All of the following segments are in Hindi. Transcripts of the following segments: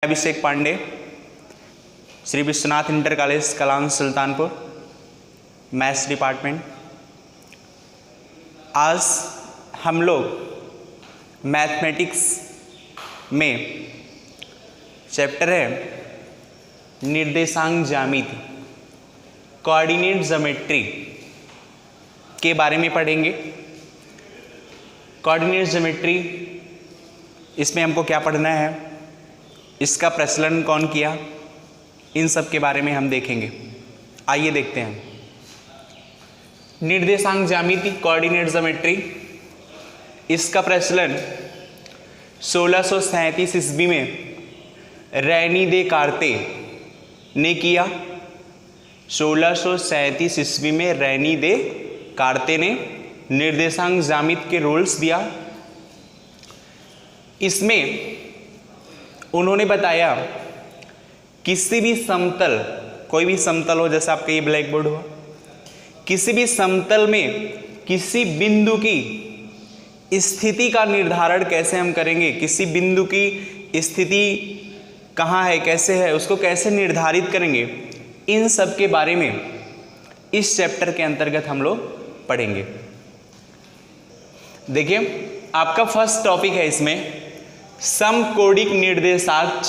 अभिषेक Pandey, Shri Vishwanath inter college Kalan Sultanpur, maths department. आज हम लोग मैथमेटिक्स में चैप्टर है निर्देशांक ज्यामिति, कोऑर्डिनेट ज्योमेट्री के बारे में पढ़ेंगे। कोऑर्डिनेट ज्योमेट्री, इसमें हमको क्या पढ़ना है, इसका प्रचलन कौन किया, इन सब के बारे में हम देखेंगे। आइए देखते हैं। निर्देशांक ज्यामिति, कोऑर्डिनेट ज्योमेट्री, इसका प्रचलन 1637 ईस्वी में रेनी दे कार्ते ने किया। 1637 ईस्वी में रेनी दे कार्ते ने निर्देशांक ज्यामिति के रूल्स दिया। इसमें उन्होंने बताया किसी भी समतल, कोई भी समतल हो, जैसे आपका ये ब्लैक बोर्ड हुआ, किसी भी समतल में किसी बिंदु की स्थिति का निर्धारण कैसे हम करेंगे, किसी बिंदु की स्थिति कहाँ है, कैसे है, उसको कैसे निर्धारित करेंगे, इन सब के बारे में इस चैप्टर के अंतर्गत हम लोग पढ़ेंगे। देखिए, आपका फर्स्ट टॉपिक है इसमें समकोणिक निर्देशांक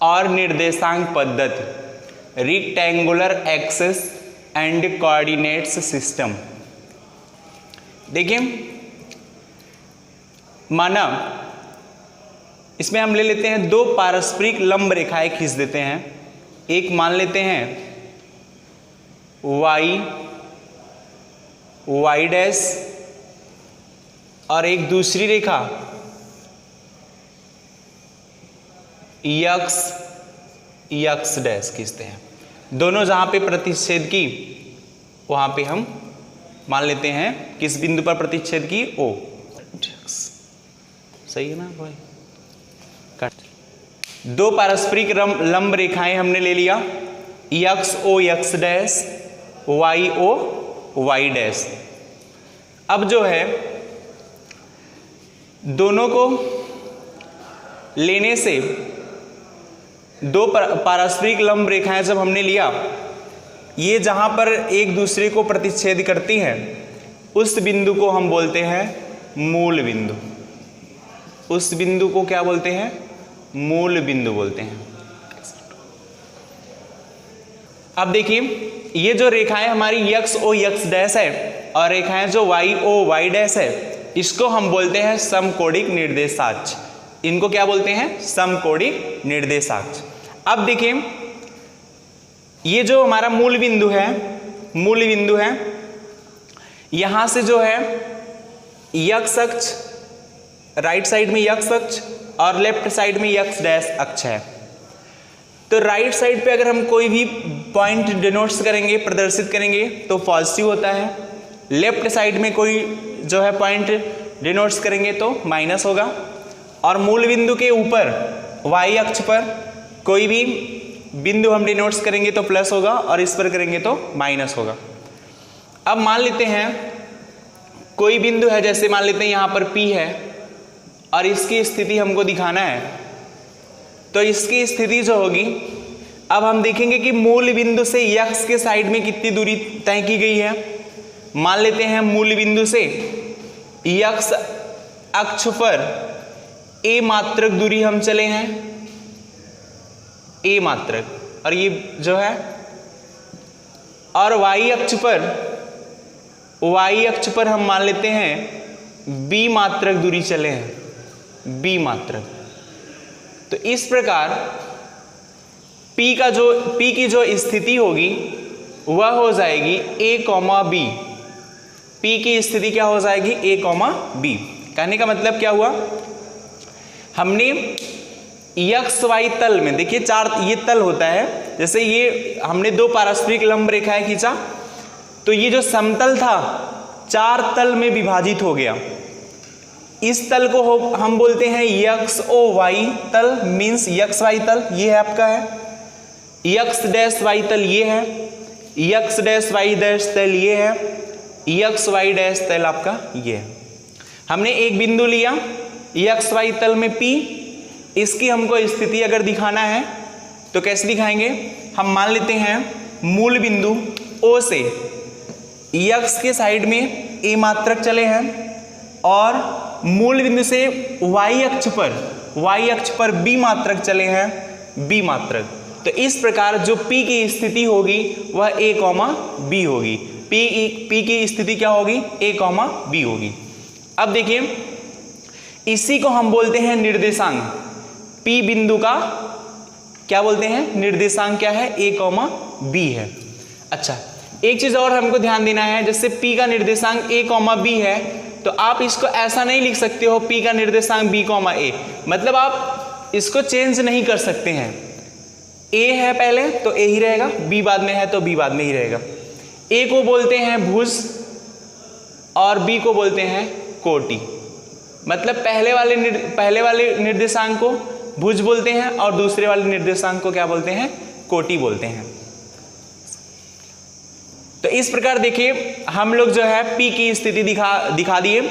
और निर्देशांक पद्धति, rectangular axis and coordinates system. देखिए, माना इसमें हम ले लेते हैं दो पारस्परिक लंब रेखाएं खींच देते हैं। एक मान लेते हैं y डैश और एक दूसरी रेखा यक्स डैश खींचते हैं। दोनों जहां पे प्रतिच्छेद की, वहां पे हम मान लेते हैं किस बिंदु पर प्रतिच्छेद की, O। सही है ना भाई? कट। दो पारस्परिक लंब रेखाएं हमने ले लिया, x o x dash, y o y dash. अब जो है दोनों को लेने से दो पारस्परिक लंब रेखाएं जब हमने लिया, ये जहां पर एक दूसरे को प्रतिच्छेद करती हैं, उस बिंदु को हम बोलते हैं मूल बिंदु। उस बिंदु को क्या बोलते हैं? मूल बिंदु बोलते हैं। अब देखिए, ये जो रेखाएं हमारी यक्स ओ यक्स डैश है और रेखाएं जो वाई ओ वाई डैश है, इसको हम बोलते हैं समकोणिक निर्देशांक। इनको क्या बोलते हैं? समकोणिक निर्देशांक। अब देखिए, ये जो हमारा मूल बिंदु है, यहां से जो है यक्स अक्ष, राइट साइड में यक्स अक्ष और लेफ्ट साइड में यक्स डैश अक्ष है। तो राइट साइड पे अगर हम कोई भी पॉइंट डिनोट्स करेंगे, प्रदर्शित करेंगे, तो पॉजिटिव होता है। लेफ्ट साइड में कोई जो है पॉइंट डिनोट्स करेंगे तो माइनस होगा। और मूल बिंदु के ऊपर वाई अक्ष पर कोई भी बिंदु हम डिनोट्स करेंगे तो प्लस होगा और इस पर करेंगे तो माइनस होगा। अब मान लेते हैं कोई बिंदु है, जैसे मान लेते हैं यहां पर P है और इसकी स्थिति हमको दिखाना है, तो इसकी स्थिति जो होगी, अब हम देखेंगे कि मूल बिंदु से यक्स के साइड में कितनी दूरी तय की गई है। मान लेते हैं मूल बिंदु से यक्स अक्ष पर a मात्रक दूरी हम चले हैं, a मात्रक, और ये जो है, और y अक्ष पर हम मान लेते हैं b मात्रक दूरी चले हैं, b मात्रक। तो इस प्रकार P की जो स्थिति होगी वह हो जाएगी a, b। P की स्थिति क्या हो जाएगी? a, b। कहने का मतलब क्या हुआ, हमने यक्स वाई तल में, देखिए चार ये तल होता है, जैसे ये हमने दो पारस्परिक लंब रेखाएं खींचा, तो ये जो समतल था चार तल में विभाजित हो गया। इस तल को हम बोलते हैं यक्स ओ वाई तल, मीन्स यक्स वाई तल। ये है आपका है यक्स डैश वाई तल, ये है यक्स डैश वाई डैश तल, ये है यक्स वाई डैश तल आपका, ये है। हमने एक बिंदु लिया एक्स वाई तल में P, इसकी हमको स्थिति अगर दिखाना है तो कैसे दिखाएंगे, हम मान लेते हैं मूल बिंदु O से x के साइड में a मात्रक चले हैं और मूल बिंदु से y अक्ष पर b मात्रक चले हैं b मात्रक। तो इस प्रकार जो p की स्थिति होगी वह a, b होगी। p की स्थिति क्या होगी, a, b होगी। अब देखिए इसी को हम बोलते हैं निर्देशांक। p बिंदु का क्या बोलते हैं, निर्देशांक क्या है, a, b है। अच्छा, एक चीज और हमको ध्यान देना है, जैसे p का निर्देशांक a, b है तो आप इसको ऐसा नहीं लिख सकते हो p का निर्देशांक b, a, मतलब आप इसको चेंज नहीं कर सकते हैं। a है पहले तो a ही रहेगा, b बाद में है तो b बाद में ही रहेगा। a को बोलते हैं भुज और b को बोलते हैं कोटि, मतलब पहले वाले निर्देशांक को भुज बोलते हैं और दूसरे वाले निर्देशांक को क्या बोलते हैं, कोटि बोलते हैं। तो इस प्रकार देखिए हम लोग जो है p की स्थिति दिखा दिए।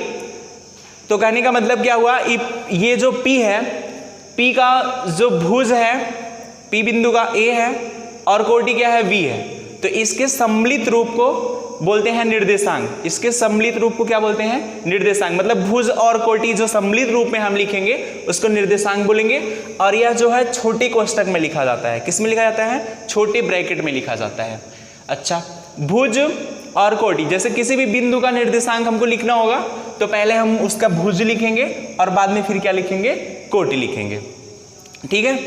तो कहने का मतलब क्या हुआ, ये जो p है, p का जो भुज है, p बिंदु का a है और कोटि क्या है, v है। तो इसके सम्मिलित रूप को बोलते हैं निर्देशांक। इसके सम्मिलित रूप को क्या बोलते हैं, निर्देशांक। मतलब भुज और कोटि जो सम्मिलित रूप में हम लिखेंगे उसको निर्देशांक बोलेंगे। और यह जो है छोटे कोष्टक में लिखा जाता है। किस में लिखा जाता है, छोटे ब्रैकेट में लिखा जाता है। अच्छा, भुज और कोटि, जैसे किसी भी बिंदु का निर्देशांक हमको लिखना होगा तो पहले हम उसका भुज लिखेंगे और बाद में फिर क्या लिखेंगे, कोटि लिखेंगे। ठीक है।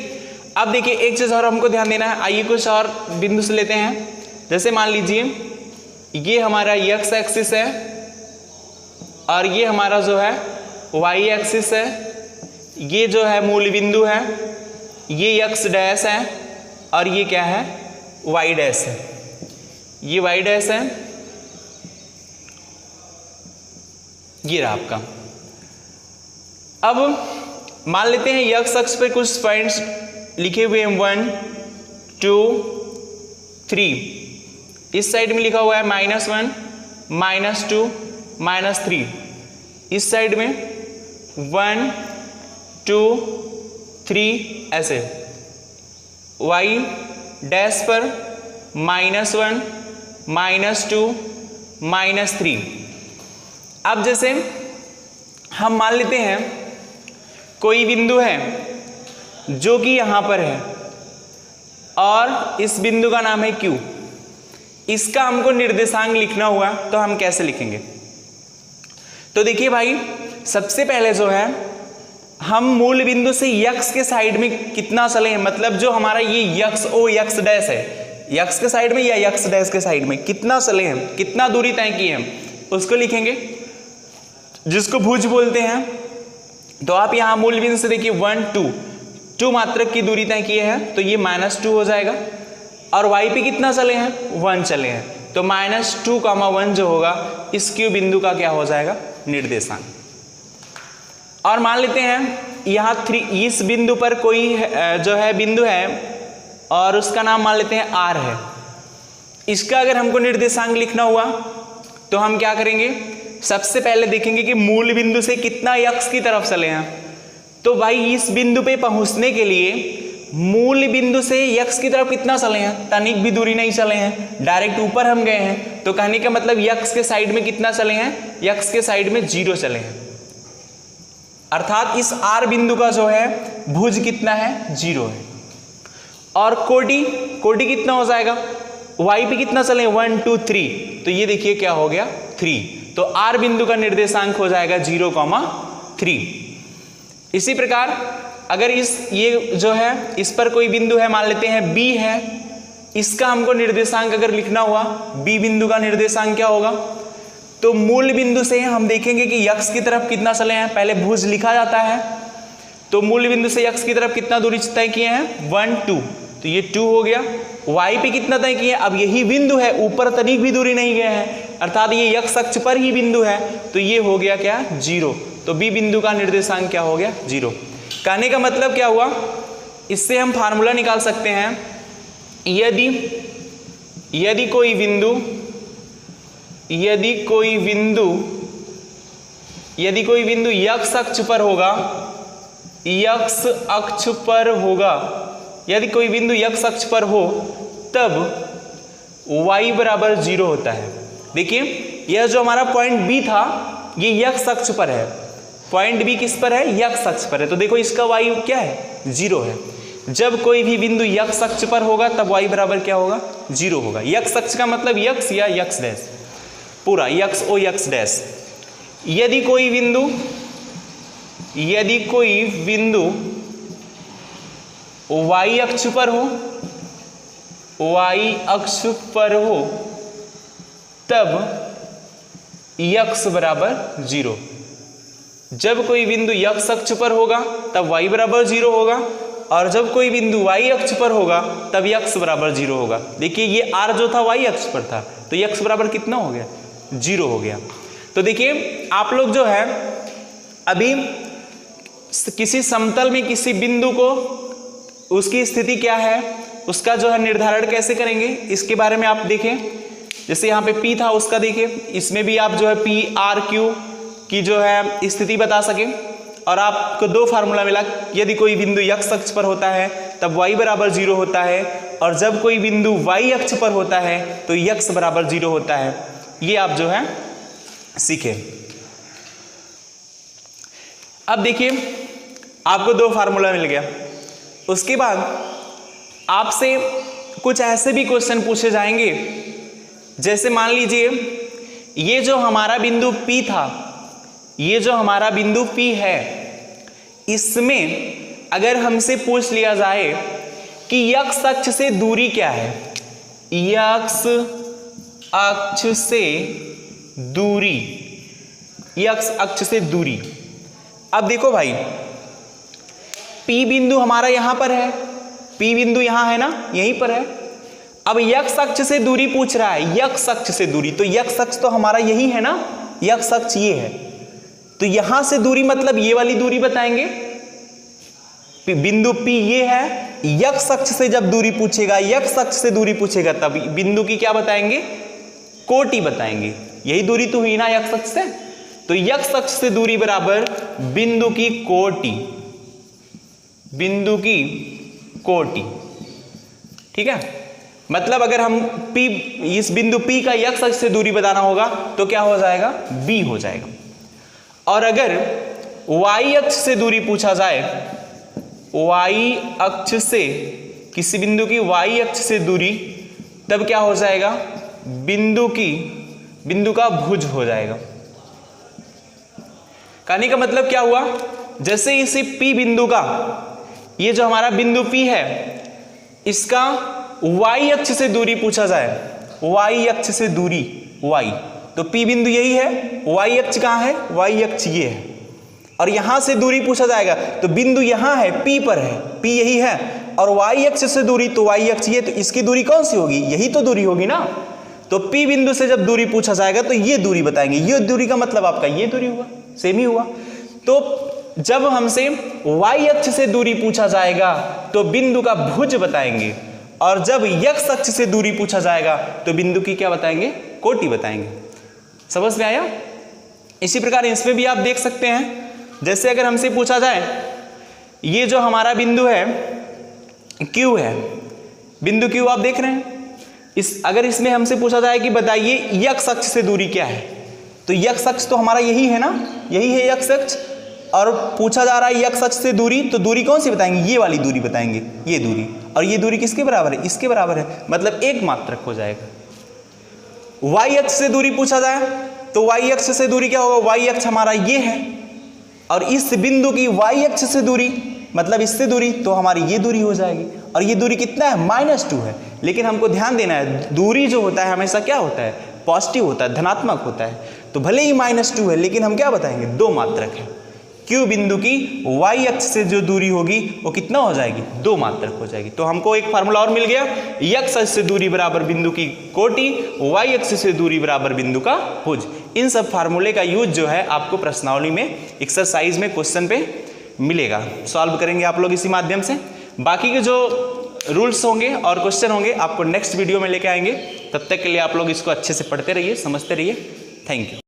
अब देखिए एक चीज और हमको ध्यान देना है। आइए कुछ और बिंदु से लेते हैं। जैसे मान लीजिए ये हमारा x एक्सिस है और ये हमारा जो है y एक्सिस है। ये जो है मूल बिंदु है, ये x डैश है और ये क्या है, y डैश है। ये y डैश है, ये रहा आपका। अब मान लेते हैं x अक्ष पे कुछ पॉइंट्स लिखे हुए हैं 1 2 3। इस साइड में लिखा हुआ है -1 -2 -3। इस साइड में 1 2 3 ऐसे। y डैश पर -1 -2 -3। अब जैसे हम मान लेते हैं कोई बिंदु है जो कि यहां पर है और इस बिंदु का नाम है Q। इसका हमको निर्देशांक लिखना हुआ तो हम कैसे लिखेंगे। तो देखिए भाई, सबसे पहले जो है हम मूल बिंदु से x के साइड में कितना चले हैं, मतलब जो हमारा ये x डैश है, x के साइड में या x डैश के साइड में कितना चले हैं, कितना दूरी तय की है, उसको लिखेंगे, जिसको भुज बोलते हैं। तो आप यहाँ मूल बिंदु से देखिए 1 2 मात्रक की दूरी तय किए हैं तो ये -2 हो जाएगा। और y पे कितना चले हैं, 1 चले हैं, तो -2, 1 जो होगा इस Q बिंदु का क्या हो जाएगा, निर्देशांक। और मान लेते हैं यहाँ 3, इस बिंदु पर कोई जो है बिंदु है और उसका नाम मान लेते हैं R है। इसका अगर हमको निर्देशांक लिखना हुआ तो हम क्या करेंगे, सबसे पहले देखेंगे कि मूल बिंदु से कितना x की तरफ चले हैं। तो भाई इस बिंदु पे पहुंचने के लिए मूल बिंदु से x की तरफ कितना चले हैं, तनिक भी दूरी नहीं चले हैं, डायरेक्ट ऊपर हम गए हैं। तो कहने का मतलब x के साइड में कितना चले हैं, x के साइड में 0 चले हैं। अर्थात इस R बिंदु का जो है भुज कितना है, 0 है। और कोटि कितना हो जाएगा, y पे कितना चले, 1 2 3, तो ये देखिए क्या हो गया, 3। तो R बिंदु का निर्देशांक हो जाएगा 0, 3। इसी प्रकार अगर ये जो है इस पर कोई बिंदु है, मान लेते हैं B है, इसका हमको निर्देशांक अगर लिखना हुआ, B बिंदु का निर्देशांक क्या होगा, तो मूल बिंदु से हम देखेंगे कि x की तरफ कितना चले हैं, पहले भुज लिखा जाता है। तो मूल बिंदु से x की तरफ कितना दूरी तय किए हैं, 1 2, तो ये 2 हो गया। y पे कितना तय किए, अब यही बिंदु है, ऊपर तनिक भी दूरी नहीं गए हैं, अर्थात ये x अक्ष पर ही बिंदु है, तो ये हो गया क्या, 0। तो B बिंदु का निर्देशांक क्या हो गया, 0। कहने का मतलब क्या हुआ, इससे हम फार्मूला निकाल सकते हैं, यदि कोई बिंदु x अक्ष पर होगा, यक्स अक्ष पर होगा, यदि कोई बिंदु यक्स अक्ष पर हो तब y बराबर 0 होता है। देखिए यह जो हमारा पॉइंट बी था ये यक्स अक्ष पर है, पॉइंट बी किस पर है, यक्स अक्ष पर है, तो देखो इसका y क्या है, 0 है। जब कोई भी बिंदु यक्स अक्ष पर होगा तब y बराबर क्या होगा, 0 होगा। यक्स अक्ष का मतलब यक्स या यक्स डैश, पूरा यक्स ओ यक्स डैश। यदि कोई बिंदु y अक्ष पर हो, y अक्ष पर हो तब x बराबर 0। जब कोई बिंदु x अक्ष पर होगा तब y बराबर 0 होगा, और जब कोई बिंदु y अक्ष पर होगा तब x बराबर 0 होगा। देखिए ये r जो था y अक्ष पर था तो x बराबर कितना हो गया, 0 हो गया। तो देखिए आप लोग जो है अभी किसी समतल में किसी बिंदु को उसकी स्थिति क्या है उसका जो है निर्धारण कैसे करेंगे इसके बारे में आप देखें। जैसे यहाँ पे P था उसका देखिए, इसमें भी आप जो है P R Q की जो है स्थिति बता सके। और आपको दो फार्मूला मिला, यदि कोई बिंदु x अक्ष पर होता है तब y बराबर 0 होता है, और जब कोई बिंदु y अक्ष पर होता है तो x बराबर 0 होता है। ये आप जो है सीखे। अब देखिए आपको दो फार्मूला मिल गया। उसके बाद आपसे कुछ ऐसे भी क्वेश्चन पूछे जाएंगे, जैसे मान लीजिए ये जो हमारा बिंदु P था, ये जो हमारा बिंदु P है, इसमें अगर हमसे पूछ लिया जाए कि x अक्ष से दूरी क्या है, x अक्ष से दूरी, x अक्ष से दूरी। अब देखो भाई P बिंदु हमारा यहां पर है, P बिंदु यहां है ना, यहीं पर है। अब x अक्ष से दूरी पूछ रहा है, x अक्ष से दूरी, तो x अक्ष तो हमारा यही है ना, x अक्ष ये है, तो यहां से दूरी मतलब ये वाली दूरी बताएंगे। बिंदु P ये है, x अक्ष से जब दूरी पूछेगा, x अक्ष से दूरी पूछेगा तब बिंदु की क्या बताएंगे, कोटि बताएंगे। यही दूरी तो हुई ना x अक्ष से, तो x अक्ष से दूरी बराबर बिंदु की कोटि, बिंदु की कोटि। ठीक है, मतलब अगर हम P, इस बिंदु P का x अक्ष से दूरी बताना होगा तो क्या हो जाएगा, b हो जाएगा। और अगर y अक्ष से दूरी पूछा जाए, y अक्ष से, किसी बिंदु की y अक्ष से दूरी, तब क्या हो जाएगा, बिंदु का भुज हो जाएगा। कहने का मतलब क्या हुआ, जैसे इसी P बिंदु का, ये जो हमारा बिंदु P है, इसका y अक्ष से दूरी पूछा जाए, y अक्ष से दूरी y, तो P बिंदु यही है, y अक्ष कहाँ है, y अक्ष ये है, और यहां से दूरी पूछा जाएगा तो बिंदु यहां है, P पर है, P यही है, और y अक्ष से दूरी, तो y अक्ष ये, तो इसकी दूरी कौन सी होगी, यही तो दूरी होगी ना। तो P बिंदु से जब दूरी पूछा जाएगा तो ये दूरी बताएंगे, ये दूरी का मतलब आपका ये दूरी हुआ, सेम ही हुआ। तो जब हमसे y अक्ष से दूरी पूछा जाएगा तो बिंदु का भुज बताएंगे, और जब x अक्ष से दूरी पूछा जाएगा तो बिंदु की क्या बताएंगे, कोटि बताएंगे। समझ में आया। इसी प्रकार इसमें भी आप देख सकते हैं, जैसे अगर हमसे पूछा जाए ये जो हमारा बिंदु है Q है, बिंदु Q आप देख रहे हैं, अगर इसमें हमसे पूछा जाए कि बताइए x अक्ष से दूरी क्या है, तो x अक्ष तो हमारा यही है ना, यही है x अक्ष, और पूछा जा रहा है x अक्ष से दूरी, तो दूरी कौन सी बताएंगे, ये वाली दूरी बताएंगे, ये दूरी, और ये दूरी किसके बराबर है, इसके बराबर है, मतलब एक मात्रक हो जाएगा। y अक्ष से दूरी पूछा जाए तो y अक्ष से दूरी क्या होगा, y अक्ष हमारा ये है, और इस बिंदु की y अक्ष से दूरी मतलब इससे दूरी, तो हमारी ये दूरी हो जाएगी, और ये दूरी कितना है, -2 है। लेकिन हमको ध्यान देना है, दूरी जो होता है हमेशा क्या होता है, पॉजिटिव होता है, धनात्मक होता है। तो भले ही -2 है लेकिन हम क्या बताएंगे, दो मात्रक है। Q बिंदु की y अक्ष से जो दूरी होगी वो कितना हो जाएगी, दो मात्रक हो जाएगी। तो हमको एक फार्मूला और मिल गया, x अक्ष से दूरी बराबर बिंदु की कोटि, y अक्ष से दूरी बराबर बिंदु का भुज। इन सब फार्मूले का यूज जो है आपको प्रश्नावली में, एक्सरसाइज में, क्वेश्चन पे मिलेगा, सॉल्व करेंगे आप लोग इसी माध्यम से। बाकी के जो रूल्स होंगे और क्वेश्चन होंगे आपको नेक्स्ट वीडियो में लेके आएंगे। तब तक के लिए आप लोग इसको अच्छे से पढ़ते रहिए, समझते रहिए। Thank you.